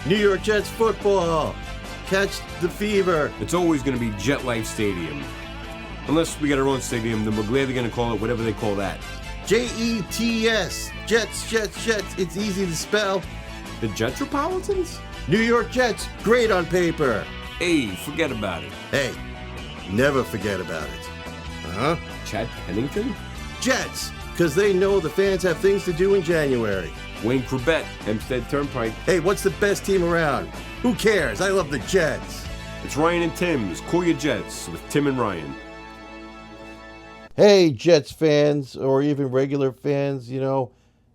New York Jets football. Catch the fever. It's always going to be Jet Life Stadium. Unless we get our own stadium, then we're glad they're going to call it whatever they call that. Jets. Jets. It's easy to spell. The Jetropolitans? New York Jets. Great on paper. Hey, forget about it. Hey, never forget about it. Uh-huh. Chad Pennington? Jets, because they know the fans have things to do in January. Wayne Corbett, Hempstead Turnpike. Hey, what's the best team around? Who cares? I love the Jets. It's Ryan and Tim's Cool Your Jets with Tim and Ryan. Hey, Jets fans, or even regular fans,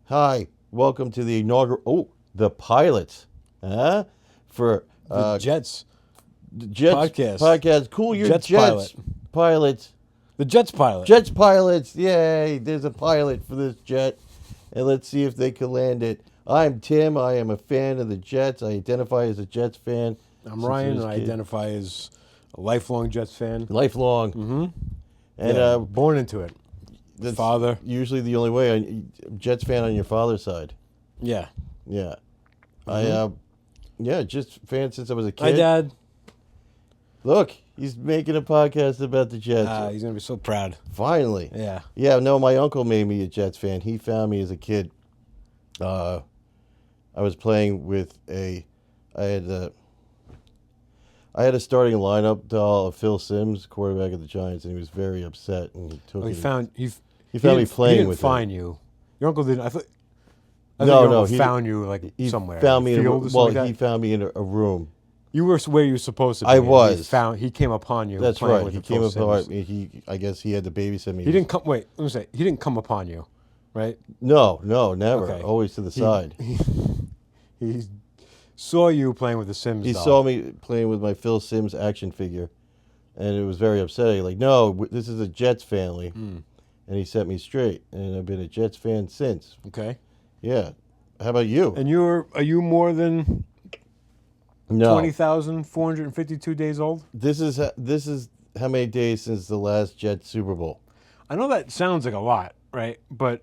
hi, welcome to the inaugural, the pilot, for the Jets podcast. Cool Your Jets pilot. The Jets pilot. Jets pilots, yay, there's a pilot for this jet, and let's see if they can land it. I'm Tim, I am a fan of the Jets, I identify as a Jets fan. I'm Ryan, and I identify as a lifelong Jets fan. Lifelong. Mm-hmm. And born into it. That's father. Usually the only way. Jets fan on your father's side. Yeah. Yeah. Mm-hmm. Just fan since I was a kid. Hi, Dad. Look, he's making a podcast about the Jets. He's going to be so proud. Finally. Yeah. Yeah, no, my uncle made me a Jets fan. He found me as a kid. I was playing with I had a starting lineup doll of Phil Simms, quarterback of the Giants, and he was very upset. And he took he found me playing with He didn't him. find you. Your uncle didn't. I thought he found you he somewhere. Found me he found me in a room. You were where you were supposed to be. I was. He came upon you. That's right. With He the came Phil upon Simms. me. I guess he had to babysit me. He didn't come. Wait, let me say. He didn't come upon you, right? No, never. Okay. Always to the side. He saw you playing with the Sims. He doll. saw me playing with my Phil Simms action figure, and it was very upsetting. Like, no, this is a Jets family, and he set me straight, and I've been a Jets fan since. Okay. Yeah. How about you? And are you more than No. 20,452 days old? This is how many days since the last Jets Super Bowl? I know that sounds like a lot, right? But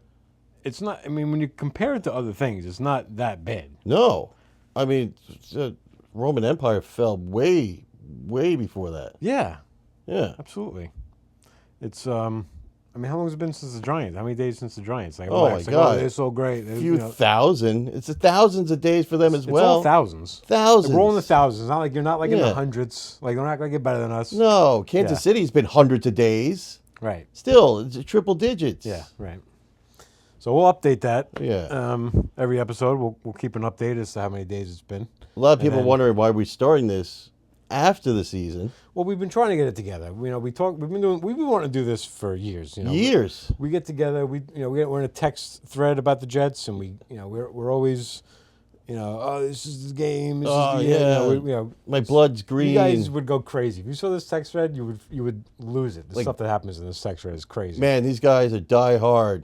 it's not. I mean, when you compare it to other things, it's not that bad. No. I mean, the Roman Empire fell way, way before that. Yeah. Yeah. Absolutely. It's I mean, how long has it been since the Giants? How many days since the Giants? Like, Oh, my God. they're so great. A few thousand. It's thousands of days for them as well. It's all thousands. Thousands. Like, we're all in the thousands. It's not like you're not like in Yeah. the hundreds. Like they're not gonna get better than us. No, Kansas Yeah. City's been hundreds of days. Right. Still, it's triple digits. Yeah. Right. So we'll update that. Yeah. Every episode, we'll keep an update as to how many days it's been. A lot of people then- wondering why we're starting this after the season. Well, we've been trying to get it together. We've been wanting to do this for years. Years. We get together. We're in a text thread about the Jets, and we're always, oh, this is the game. This Oh, is the yeah. end. My blood's green. You guys would go crazy if you saw this text thread. You would lose it. The Like- stuff that happens in this text thread is crazy. Man, these guys are diehard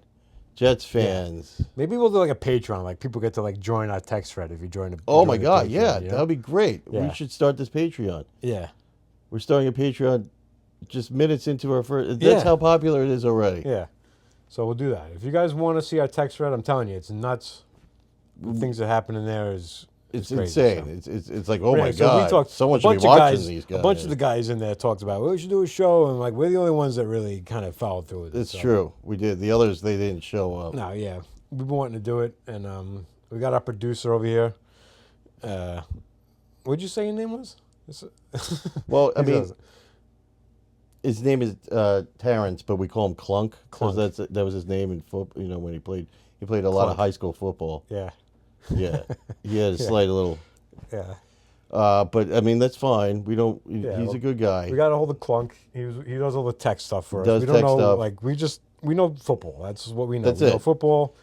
Jets fans. Maybe we'll do like a Patreon. Like people get to like join our text thread if you join. Oh my the God, Patreon, yeah, you know? that would be great. Yeah. We should start this Patreon. Yeah. We're starting a Patreon just minutes into our first. That's Yeah. how popular it is already. Yeah. So we'll do that. If you guys want to see our text thread, I'm telling you, it's nuts. The things that happen in there is It's crazy, insane. so. It's like, oh Yeah, my so God, we talked, someone a should be bunch of watching guys, these guys. A bunch of the guys in there talked about, well, we should do a show, and like we're the only ones that really kind of followed through with it. It's so. true. We did. The others, they didn't show up. No, yeah, we've been wanting to do it, and we got our producer over here. What'd you say your name was? Well, I He mean, does. his name is Terrence, but we call him Clunk. 'Cause Clunk. that was his name in football. When he played a lot of Clunk. high school football. Yeah, Yeah, he had a slight little. yeah. But I mean, that's fine. We don't. Yeah, He's well, a good guy. We got a hold of Clunk. He does all the tech stuff for us. Does We don't tech know, stuff. like we know football. That's what we know. That's we know it. football.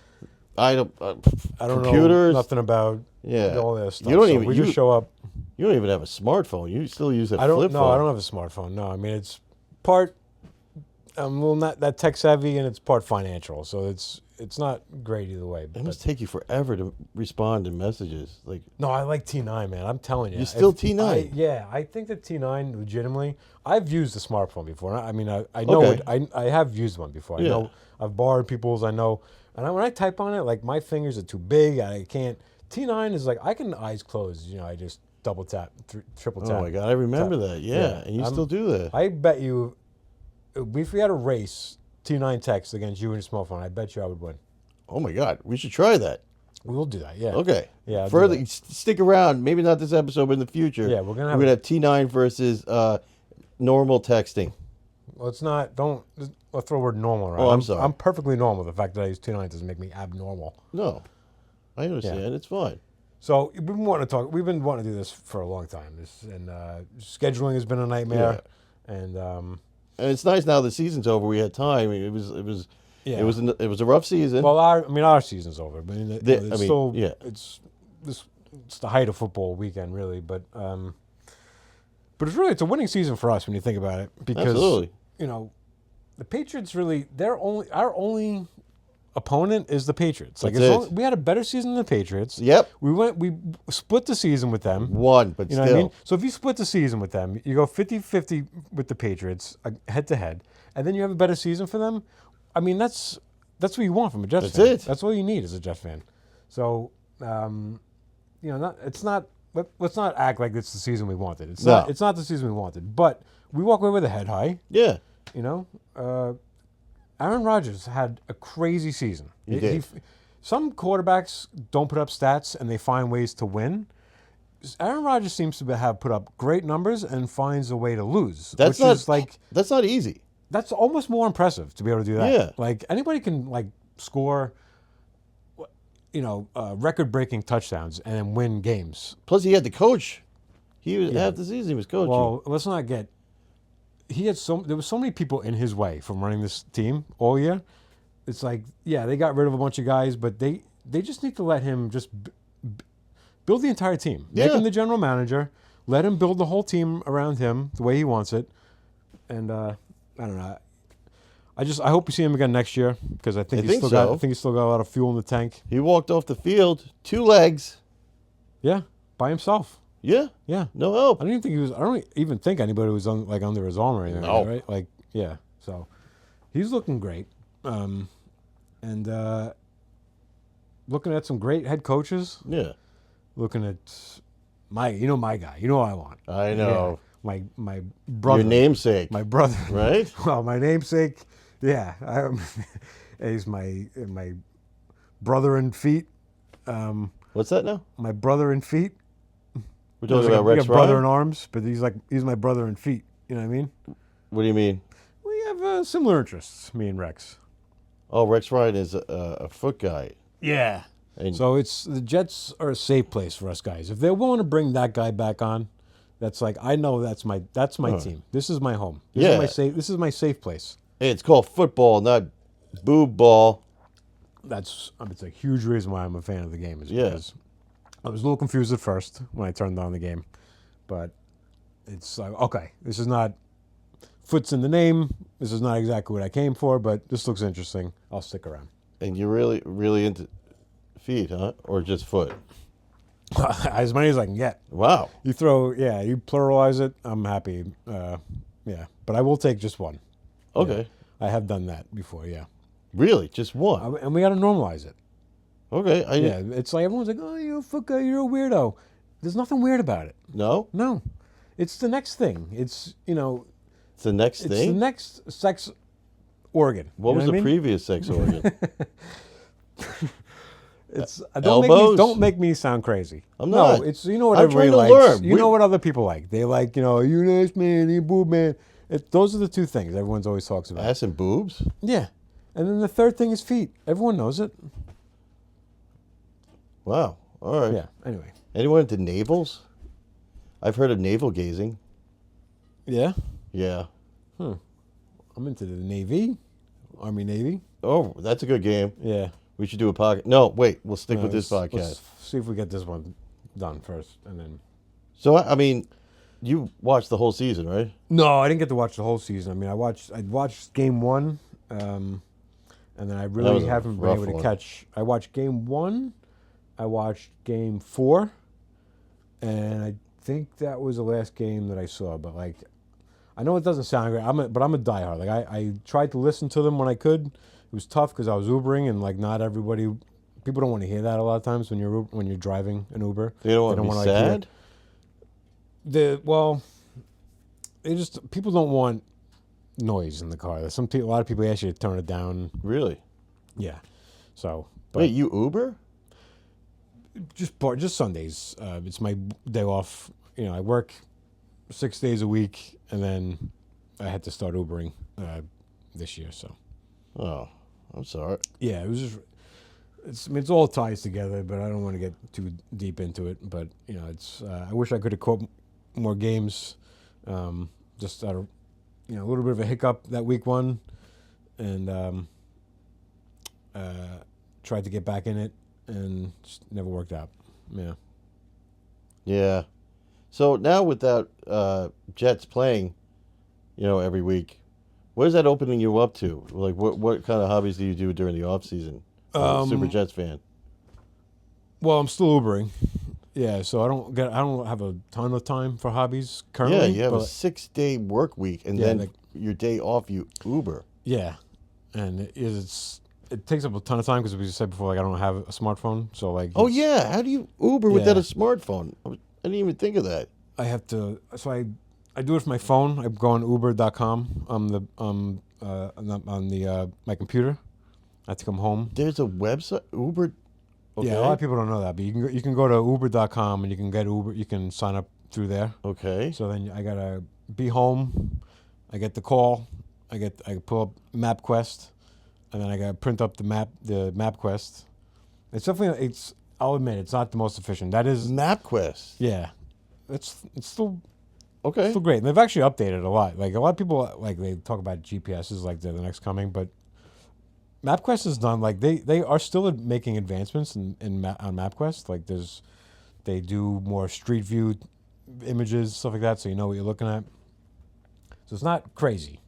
I don't. I don't computers. know nothing about Yeah. all this stuff. You don't so even. we just show up. You don't even have a smartphone. You still use a I don't flip know. phone. I don't have a smartphone. No, I mean it's part. Well, not that tech savvy, and it's part financial. So it's not great either way. It But must take you forever to respond to messages. Like, no, I like T9, man. I'm telling you. You still If T9? Yeah, I think that T9 legitimately. I've used a smartphone before. I mean, I know Okay. it. I have used one before. Yeah. I know I've borrowed people's. I know, and when I type on it, like my fingers are too big. I can't T9 is like I can eyes closed. I just double tap, triple tap. Oh my God, I remember that. Yeah, and you still do that. I bet you, if we had a race, T9 text against you and your small phone, I bet you I would win. Oh my God, we should try that. We'll do that. Yeah. Okay. Yeah. I'll do Further, that. stick around. Maybe not this episode, but in the future. Yeah, we're gonna have T9 versus normal texting. Well, it's not. Don't. I'll throw the word normal around. Oh, I'm sorry. I'm perfectly normal. The fact that I use T9 doesn't make me abnormal. No, I understand. Yeah. It's fine. So we've been wanting to talk. We've been wanting to do this for a long time. Scheduling has been a nightmare, and it's nice now the season's over. We had time. It was yeah. it was a rough season. Well, our season's over. But it's still yeah. It's the height of football weekend, really. But it's a winning season for us when you think about it, because Absolutely. The Patriots really our only opponent is the Patriots. Like That's it. we had a better season than the Patriots. Yep. We split the season with them. One, but You know still. what I mean? So if you split the season with them, you go 50-50 with the Patriots, head to head, and then you have a better season for them. I mean, that's what you want from a Jets fan. That's it. That's all you need as a Jets fan. So, let's not act like it's the season we wanted. It's No. not the season we wanted. But we walk away with a head high. Yeah. Aaron Rodgers had a crazy season. He did. Some quarterbacks don't put up stats and they find ways to win. Aaron Rodgers seems to have put up great numbers and finds a way to lose. That's That's not easy. That's almost more impressive to be able to do that. Yeah. Like anybody can score, record-breaking touchdowns and then win games. Plus, he had the coach. He was half the season. He was coaching. Well, let's not get. There was so many people in his way from running this team all year. It's like, yeah, they got rid of a bunch of guys, but they just need to let him just build the entire team. Make him the general manager. Let him build the whole team around him the way he wants it. And I don't know. I hope we see him again next year, because I think he's still got a lot of fuel in the tank. He walked off the field, 2 legs. Yeah, by himself. Yeah. Yeah. No help. I don't even think anybody was under his arm or anything. No. Right? Like, yeah. So he's looking great. And looking at some great head coaches. Yeah. Looking at my guy. You know what I want. I know. Yeah. My brother. Your namesake. My brother. Right? Well, my namesake. Yeah. He's my brother in feet. What's that now? My brother in feet. We're talking about we Rex got brother Ryan? in arms, but he's my brother in feet. You know what I mean? What do you mean? We have similar interests, me and Rex. Oh, Rex Ryan is a foot guy. Yeah. And So the Jets are a safe place for us guys. If they're willing to bring that guy back on, that's like, I know that's my team. This is my home. This is my safe place. hey, it's called football, not boob ball. It's a huge reason why I'm a fan of the game. Is Yeah. because I was a little confused at first when I turned on the game, but it's like, okay, this is not foot's in the name. This is not exactly what I came for, but this looks interesting. I'll stick around. And you're really, really into feet, huh? Or just foot? As many as I can get. Wow. You pluralize it, I'm happy. Yeah, but I will take just one. Okay. I have done that before, yeah. Really? Just one? And we got to normalize it. Okay. Yeah, it's like everyone's like, oh, you're a foot guy, you're a weirdo. There's nothing weird about it. No? No. It's the next thing. It's It's the next it's thing? the next sex organ. What was the previous sex organ? Don't make me sound crazy. I'm not. No, it's what I'm everybody trying to likes. learn. You know what other people like. They like, you nice man, you boob man. Those are the two things everyone's always talks about. Ass and boobs? Yeah. And then the third thing is feet. Everyone knows it. Wow. All right. Yeah. Anyway. Anyone into navels? I've heard of navel gazing. Yeah. Yeah. I'm into the Navy, Army Navy. Oh, that's a good game. Yeah. We should do a podcast. No, wait. We'll stick with this Let's podcast. see if we get this one done first, and then. So, I mean, you watched the whole season, right? No, I didn't get to watch the whole season. I mean, I watched game 1, and then I really was a haven't been rough able to one. catch. I watched game 1, I watched game 4, and I think that was the last game that I saw. But I know it doesn't sound great. But I'm a diehard. I tried to listen to them when I could. It was tough because I was Ubering, and not everybody people don't want to hear that a lot of times when you're driving an Uber. They don't want to be wanna, like, hear- sad. People don't want noise in the car. There's a lot of people ask you to turn it down. Really? Yeah. So, but Wait, you Uber? just Sundays. It's my day off. I work 6 days a week, and then I had to start Ubering this year. So, Oh, I'm sorry. yeah, it was just. It's all ties together, but I don't want to get too deep into it. But it's. I wish I could have caught more games. Just out of, a little bit of a hiccup that week one, and tried to get back in it, and just never worked out. Yeah. Yeah. So now without Jets playing, every week, what is that opening you up to? Like, what kind of hobbies do you do during the off season? Super Jets fan. Well, I'm still Ubering. Yeah, so I don't have a ton of time for hobbies currently. Yeah, you have a but- 6-day work week, and Yeah, then like- your day off you Uber. Yeah, and it takes up a ton of time because, as we said before, like I don't have a smartphone, so like. Oh yeah, how do you Uber without Yeah. a smartphone? I didn't even think of that. I have to. So I do it from my phone. I go on Uber.com. On my computer. I have to come home. There's a website Uber. Okay. Yeah, a lot of people don't know that, but you can go to Uber.com and you can get Uber. You can sign up through there. Okay. So then I gotta be home. I get the call. I pull up MapQuest, and then I gotta print up the MapQuest. It's definitely I'll admit it's not the most efficient. That is MapQuest. yeah. It's still Okay. still great. And they've actually updated a lot. Like a lot of people they talk about GPSs like they're the next coming, but MapQuest is done like they are still making advancements on MapQuest. Like they do more street view images, stuff like that, so you know what you're looking at. So it's not crazy.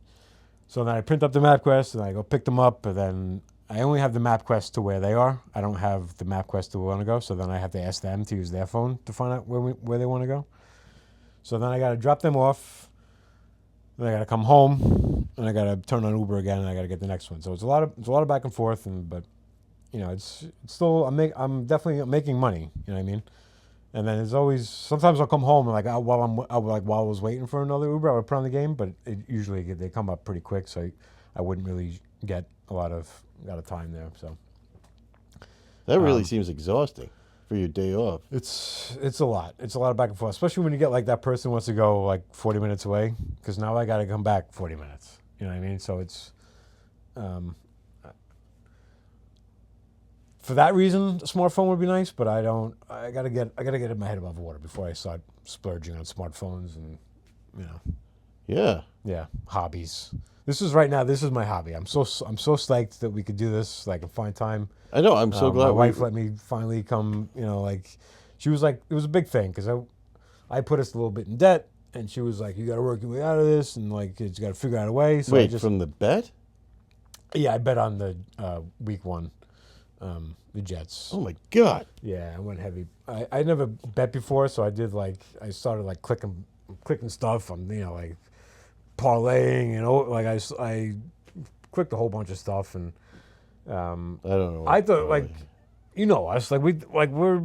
So then I print up the MapQuest and I go pick them up, and then I only have the MapQuest to where they are. I don't have the MapQuest to where I want to go. So then I have to ask them to use their phone to find out where they want to go. So then I got to drop them off. Then I got to come home, and I got to turn on Uber again, and I got to get the next one. So it's a lot of back and forth, but it's still I'm definitely making money. You know what I mean? And then there's always sometimes I'll come home and while I was waiting for another Uber, I would put on the game, but usually they come up pretty quick, so I wouldn't really get a lot of time there. So That really seems exhausting for your day off. it's a lot. It's a lot of back and forth, especially when you get like that person wants to go like 40 minutes away, because now I got to come back 40 minutes. You know what I mean? So it's for that reason, a smartphone would be nice, but I gotta get my head above water before I start splurging on smartphones and Yeah. hobbies. This is my hobby. I'm so psyched that we could do this. Like, and find time. I know. I'm so glad my wife let me finally come. She was like, it was a big thing because I put us a little bit in debt, and she was like, you got to work your way out of this, and like you got to figure out a way. So Wait, from the bet? I bet on the week one, the Jets. Oh my God. Yeah, I went heavy. I never bet before, so I did I started like clicking stuff on like parlaying I clicked a whole bunch of stuff, and I don't know. I thought us we're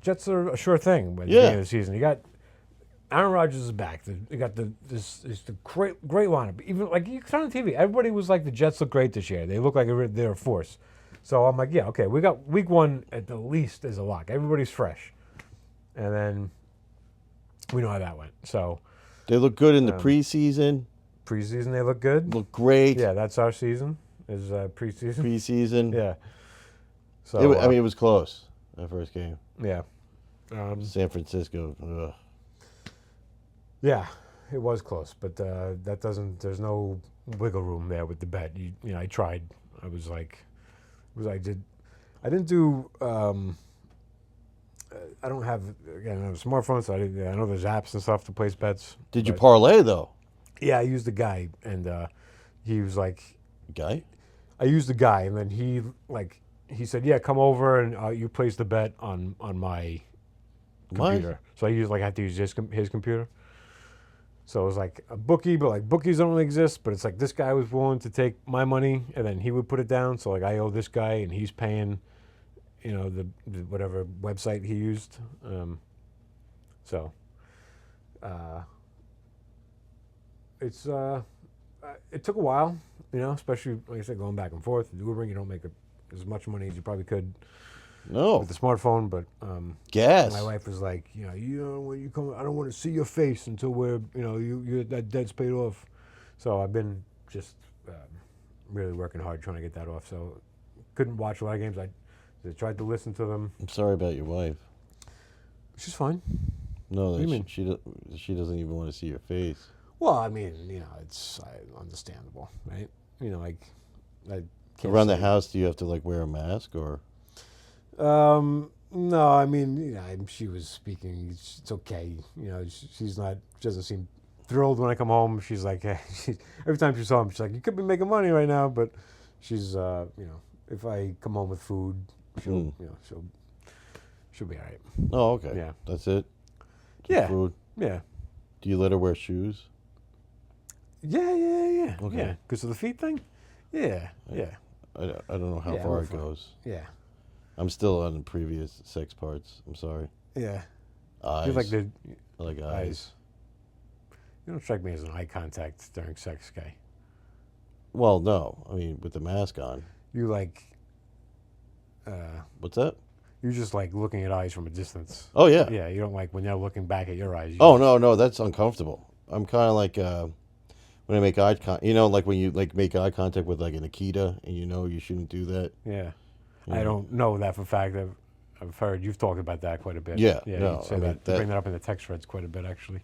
Jets are a sure thing by the Yeah. beginning of the season. You got Aaron Rodgers is back. You got the great lineup. Even like you turn on TV, everybody was like the Jets look great this year. They look like they're a force. So I'm like, yeah, okay, we got week one at the least as a lock. Everybody's fresh, and then we know how that went. So They look good in the preseason. preseason they look good. Look great. Yeah, that's our season is preseason. Preseason. Yeah. So It was close. That first game. yeah. San Francisco. Ugh. Yeah, it was close, but there's no wiggle room there with the bet. I tried. I didn't do. I don't have a smartphone, so I know there's apps and stuff to place bets. Did you but- parlay though? Yeah, I used the guy, and he was like, Guy? I used the guy, and then he said, yeah, come over and you place the bet on my computer. So I had to use his computer. So it was like a bookie, but like bookies don't really exist. But it's like this guy was willing to take my money, and then he would put it down. So like I owe this guy, and he's paying, the whatever website he used. So it's it took a while, especially like I said, going back and forth. Ubering, you don't make as much money as you probably could No. with the smartphone, but Gas. my wife was like, when you come, I don't want to see your face until we're, that debt's paid off. So I've been just really working hard trying to get that off. So couldn't watch a lot of games. I tried to listen to them. I'm sorry about your wife. She's fine. No, do you that mean? she doesn't even want to see your face. Well, I mean, it's understandable, right? I can't Around the say- house, do you have to like wear a mask or? No, I mean, she was speaking. It's okay. She's not. She doesn't seem thrilled when I come home. She's like, every time she saw him, she's like, you could be making money right now, but she's, if I come home with food, she'll be all right. Oh, okay. Yeah. That's it. Just Yeah. Food. Yeah. Do you let her wear shoes? Yeah. Okay. Yeah. Because of the feet thing. Yeah. Yeah. I don't know how Yeah, far we're it fine. goes. Yeah. I'm still on the previous sex parts. I'm sorry. Yeah. Eyes. You like the I like eyes. eyes. You don't strike me as an eye contact during sex guy. Well, no. I mean, with the mask on. You like. What's that? You just like looking at eyes from a distance. Oh yeah. Yeah, you don't like when they're looking back at your eyes. Oh no, that's uncomfortable. I'm kind of like when I make eye like when you like make eye contact with like an Akita, and you shouldn't do that. Yeah. Yeah. I don't know that for a fact. I've heard you've talked about that quite a bit. Yeah, Yeah. no, you say I mean, that. You bring that up in the text threads quite a bit, actually.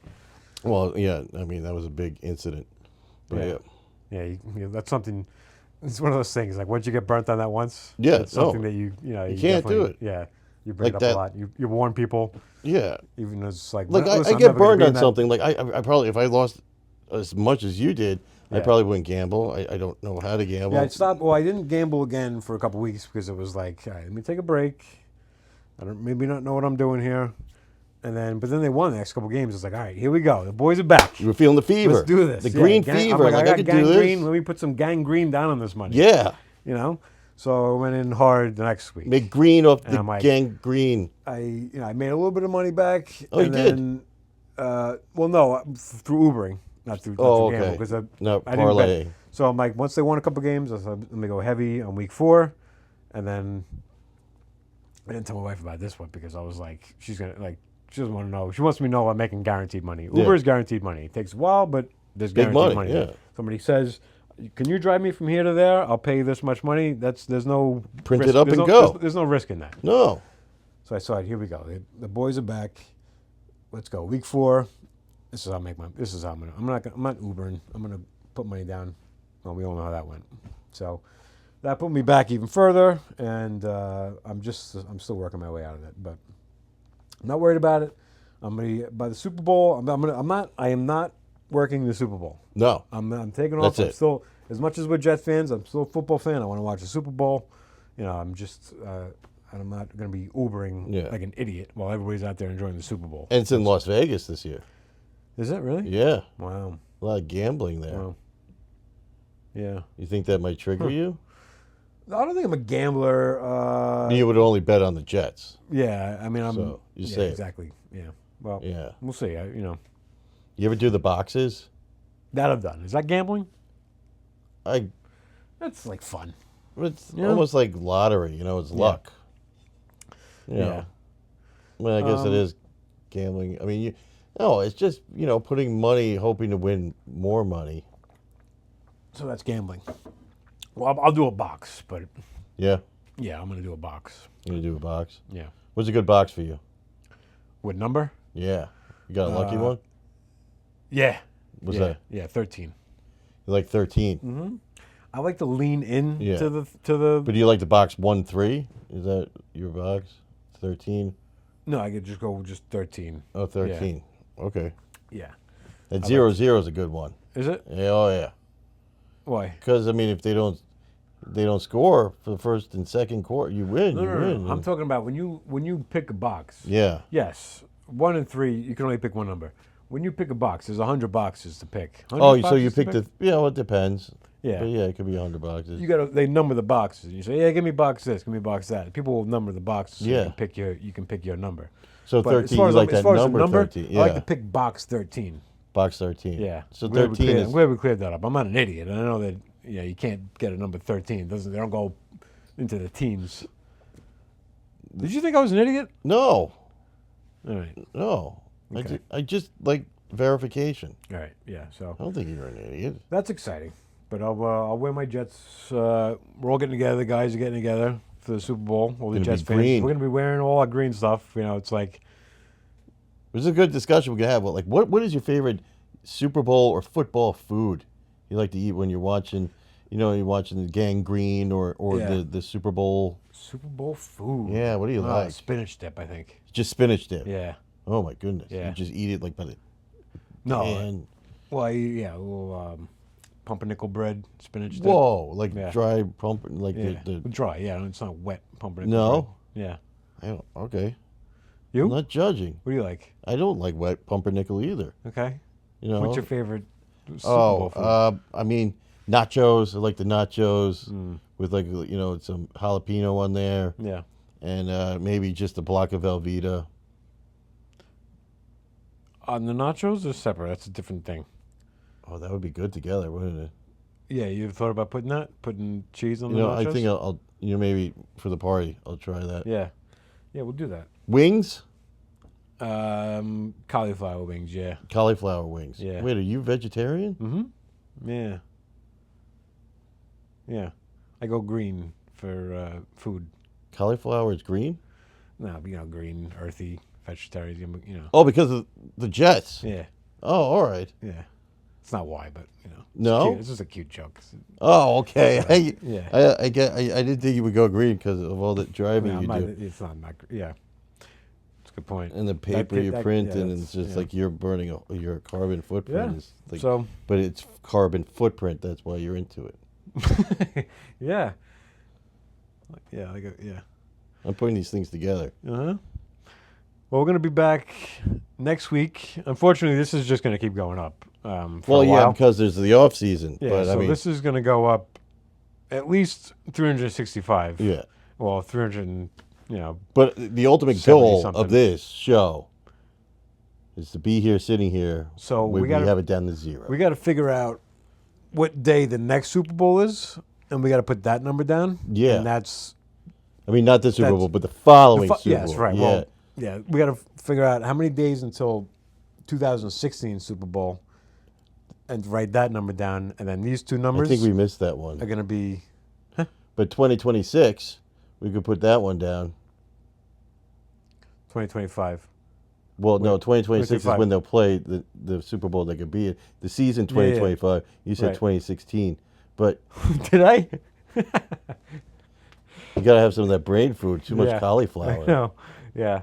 Well, yeah. I mean, that was a big incident. But Yeah. yeah. Yeah. That's something. It's one of those things. Like once you get burnt on that once. Yeah, It's something no. that you can't do definitely- it. Yeah. You bring Like it up that- a lot. You warn people, Yeah. even as it's like. Like "Listen, I I'm get never gonna burned be in on that." something. Like I probably if I lost as much as you did, I Yeah. probably wouldn't gamble. I don't know how to gamble. Yeah, I stopped. Well, I didn't gamble again for a couple weeks because it was like, all right, let me take a break. I don't maybe not know what I'm doing here, but then they won the next couple games. It's like, all right, here we go. The boys are back. You were feeling the fever. Let's do this. The Yeah, green I'm fever. Like I got could do gangrene. this. Let me put some gangrene down on this money. Yeah. So I went in hard the next week. Make green off And the I'm like- gangrene. I made a little bit of money back. Oh, you and did? then, well, no, through Ubering, not through Oh, gamble, okay. 'cause No, I didn't parlay. bet. So I'm like, once they won a couple games, I said, let me go heavy on week 4, and then I didn't tell my wife about this one because I was like, she doesn't want to know. She wants me to know I'm making guaranteed money. Yeah. Uber is guaranteed money. It takes a while, but there's Big guaranteed money, money. yeah. Somebody says, can you drive me from here to there? I'll pay you this much money. There's no Print risk. it up There's and no- go. There's no risk in that. No. So I saw it. Here we go. The boys are back. Let's go. Week 4. This is how I make my. This is how I'm not Ubering. I'm gonna put money down. Well, we all know how that went. So that put me back even further, and I'm still working my way out of it. But I'm not worried about it. I'm gonna by the Super Bowl. I am not working the Super Bowl. No. I'm taking off. That's I'm it. still, as much as we're Jets fans, I'm still a football fan. I want to watch the Super Bowl. I'm just, I'm not going to be Ubering Yeah. like an idiot while everybody's out there enjoying the Super Bowl. And it's in Las Vegas this year. Is it really? Yeah. Wow. A lot of gambling there. Wow. Yeah. You think that might trigger you? I don't think I'm a gambler. You would only bet on the Jets. Yeah. I mean, I'm. So, you yeah, say it. exactly. Yeah. Well, Yeah. we'll see. You ever do the boxes? That I've done. Is that gambling? I. That's like fun. It's Yeah. almost like lottery. It's luck. Yeah. Well, I guess it is gambling. I mean, it's just putting money, hoping to win more money. So that's gambling. Well, I'll do a box, but Yeah. yeah, I'm going to do a box. You gonna do a box? Yeah. What's a good box for you? What number? Yeah. You got a lucky one? Yeah. What's yeah. that? Yeah, 13. You like 13. I like to lean in Yeah. to the. But do you like the box 1-3? Is that your box? 13? No, I could just go with just 13. Oh, 13. Okay. Yeah. That 0-0 is a good one. Is it? Yeah, oh yeah. Why? Because I mean, if they don't score for the first and second quarter, you win. No, you no, win. no. I'm talking about when you pick a box. Yeah. Yes, 1 and 3, you can only pick one number. when you pick a box, there's 100 boxes to pick. 100 Oh, so boxes you to pick the. Yeah, well, it depends. Yeah. But yeah, it could be 100 boxes. They number the boxes. You say, yeah, give me box this, give me box that. People will number the boxes. So Yeah. you can pick your number. So But as 13, far you as, like as that far as the number, number, 13. I Yeah, like to pick box 13. box 13. Yeah. So I'm glad 13 I'm is. glad we cleared that up. I'm not an idiot. And I know that you can't get a number 13. They don't go into the teens. Did you think I was an idiot? No, All right. no. Okay. I just like verification. All right. Yeah. So I don't think you're an idiot. that's exciting. But I'll wear my Jets. We're all getting together. The guys are getting together for the Super Bowl. All the Gonna be Jets fans. green. We're gonna be wearing all our green stuff. It's like This is a good discussion we could have. Like, what is your favorite Super Bowl or football food you like to eat when you're watching? You're watching the Gang Green or Yeah. the Super Bowl. Super Bowl food. Yeah, what do you like? Spinach dip, I think. Just spinach dip. Yeah. Oh my goodness. Yeah. You just eat it like by the No. pan. Well, yeah. A little pumpernickel bread, spinach dip. Whoa, like Yeah. dry pump, like Yeah. the Dry. Yeah. It's not wet pumpernickel. No? bread. Yeah. I don't, okay. You? I'm not judging. What do you like? I don't like wet pumpernickel either. Okay. You know. What's your favorite Super Bowl food? I mean nachos. I like the nachos Mm. with some jalapeno on there, Yeah. and maybe just a block of Velveeta. On the nachos or separate? That's a different thing. Oh, that would be good together, wouldn't it? Yeah, you thought about putting that? Putting cheese on You the know, nachos? I think I'll maybe for the party I'll try that. Yeah. Yeah, we'll do that. Wings, Cauliflower wings, yeah. cauliflower wings. Yeah. Wait, are you vegetarian? Mm-hmm. Yeah. Yeah. I go green for food. Cauliflower is green. No, green, earthy, vegetarian, Oh, because of the Jets. Yeah. Oh, all right. Yeah. It's not why, but, It's No? cute. It's just a cute joke. Oh, okay. Yeah. I didn't think you would go green because of all the driving No, you do it's not, yeah. It's a good point. and the paper you print, yeah, and that's- it's just yeah. like you're burning your carbon footprint. Yeah. Is like, So, but it's carbon footprint. That's why you're into it. yeah. Yeah, yeah. I'm putting these things together. Uh-huh. Well, we're going to be back next week. Unfortunately, this is just going to keep going up for Well, a yeah, while. because there's the off season. Yeah, but so I mean, this is going to go up at least 365. yeah. Well, 300, and, But the ultimate 70 goal something. of this show is to be here, sitting here. So we we gotta- have it down to zero. we got to figure out what day the next Super Bowl is, and we got to put that number down. Yeah. And that's I mean, not the Super That's- Bowl, but the following Super yes, Bowl. right. Yeah. Well, yeah, we got to figure out how many days until 2016 Super Bowl, and write that number down, and then these two I numbers think we missed that are one. going to be But 2026, we could put that one down. 2025. Well, no, 2026 is 2025. when they'll play the Super Bowl. They could be it. The season Yeah, yeah. 2025. You said Right. 2016, but Did I? you gotta have some of that brain food. Too much Yeah, cauliflower. I know. Yeah.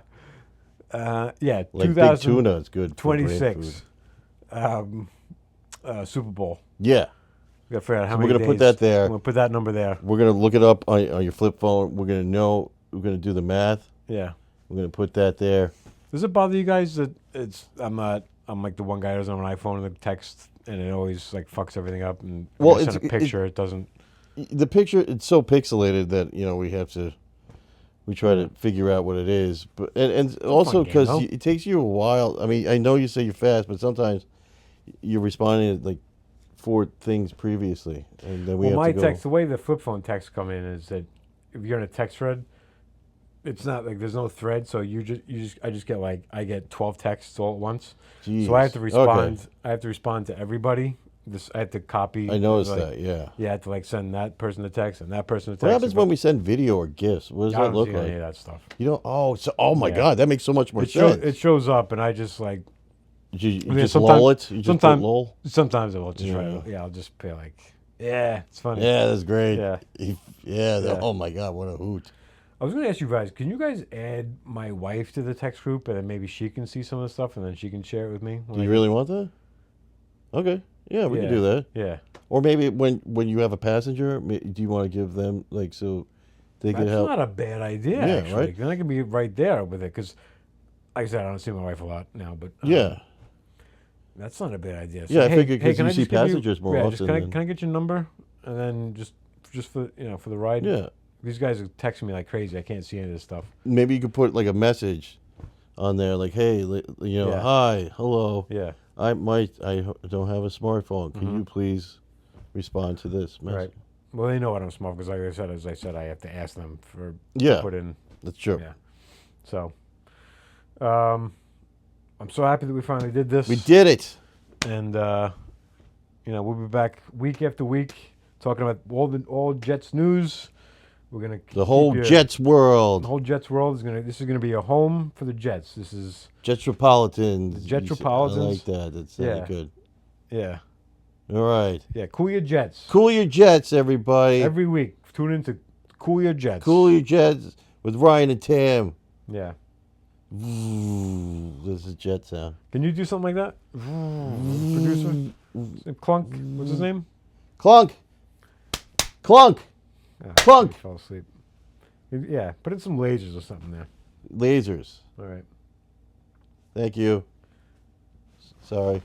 Yeah. Like big tuna is good. For brain 26. food. Super Bowl. Yeah, We got to figure out how So many we're gonna put days. that there. We're going to put that number there. we're gonna look it up on your flip phone. We're gonna know. We're gonna do the math. Yeah. We're gonna put that there. Does it bother you guys that I'm like the one guy who doesn't have an iPhone and the text, and it always like fucks everything up, and Well, when I send a it's- picture, it doesn't. The picture, it's so pixelated that we try to figure out what it is, but and also game, because though. it takes you a while. I mean, I know you say you're fast, but sometimes you're responding to like 4 things previously, and then we Well, have my to go. text, the way the flip phone texts come in is that if you're in a text thread, it's not like there's no thread, so I just get I get 12 texts all at once. So I have to Jeez. respond. Okay. I have to respond to everybody. I have to copy. I noticed like, that. Yeah. Yeah, I have to send that person a text and that person a text. What happens when we send video or GIFs? What does I that don't look see any like? of that stuff. You don't. Oh my Yeah. God, that makes so much more It sense. shows up, and I just like You yeah, just sometime- lull it. You just put sometime- lull. sometimes I will just Yeah. write. Yeah, I'll just be like, yeah, it's funny. Yeah, that's great. Yeah. Yeah. Oh my God, what a hoot. I was going to ask you guys, can you guys add my wife to the text group, and then maybe she can see some of the stuff, and then she can share it with me? Do you really want that? Okay. Yeah, we can do that. Yeah. Or maybe when you have a passenger, do you want to give them like so they can That's help? not a bad idea, Yeah, actually. right? Then I can be right there with it, because, like I said, I don't see my wife a lot now, but Yeah. That's not a bad idea. Yeah, I hey, figured 'cause hey, can you I see just give you- passengers more yeah, often Just, can, I, than- can I get your number? And then just for for the ride. Yeah. These guys are texting me like crazy. I can't see any of this stuff. Maybe you could put like a message on there, like, "Hey, Yeah. hi, hello. Yeah. I don't have a smartphone. Can you please respond to this message?" Right. Well, they know what I'm smoking because, as I said, I have to ask them for Yeah, put in. that's true. Yeah. So, I'm so happy that we finally did this. We did it. And we'll be back week after week talking about all Jets news. We're gonna The whole Jets The world. whole Jets world is gonna. This is gonna be a home for the Jets. This is Jetropolitans. The Jetropolitans. I like that. That's Yeah. good. yeah, All right. yeah. Cool your Jets. Cool your Jets, everybody. Every week, tune into Cool Your Jets. Cool your Jets with Ryan and Tam. Yeah. This is jet sound. Can you do something like that? Producer. Clunk. What's his name? Clunk. Clunk. Ah, Clunk. he fell asleep. Yeah. Put in some lasers or something there. Lasers. All right. Thank you. Sorry.